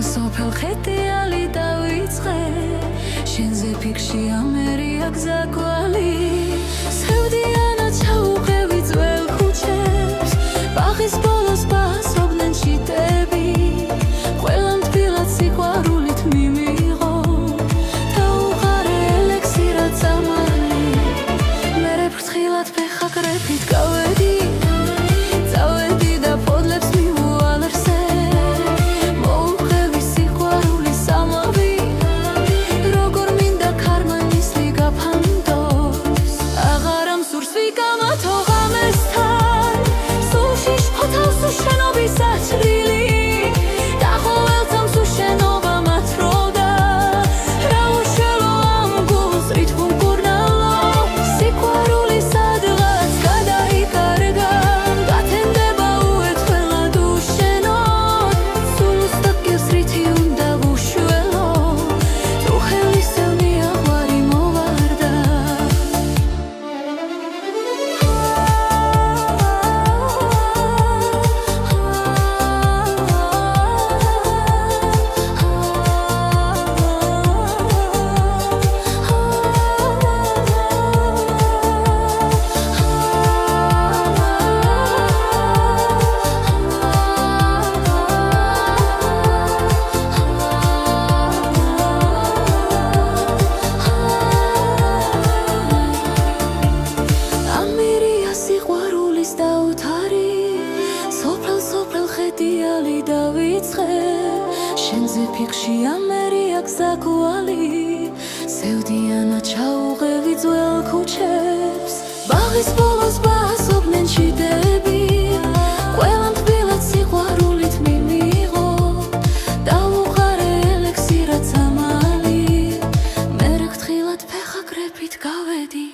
სოფელ ხეტიალი დავიწყე შენზე ფიქში ამერია გზაკვალი სევდიანა ჩაუყევი ძველ ქუჩებს ბაღის ბოლოს ბასობდნენ შიტები ყველამ თბილად სიყვარულით მიმიღო დაუყარე ელექსირად წამალი მერე ფრთხილად ფეხა კრეფით გავედი და პოდლებს მიუალერსე ხეტიალი დავიწყე შენზე ფიქში ამერია გზაკვალი სევდიანა ჩაუყევი ძველ ქუჩებს ბაღის ბოლოს ბასობდნენ შიტები ყველამ თბილად სიყვარულით მიმიღო დაუყარე ელექსირად წამალი მერე ფრთხილად ფეხა კრეფით გავედი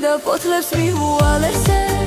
და პოდლებს მიუალერსე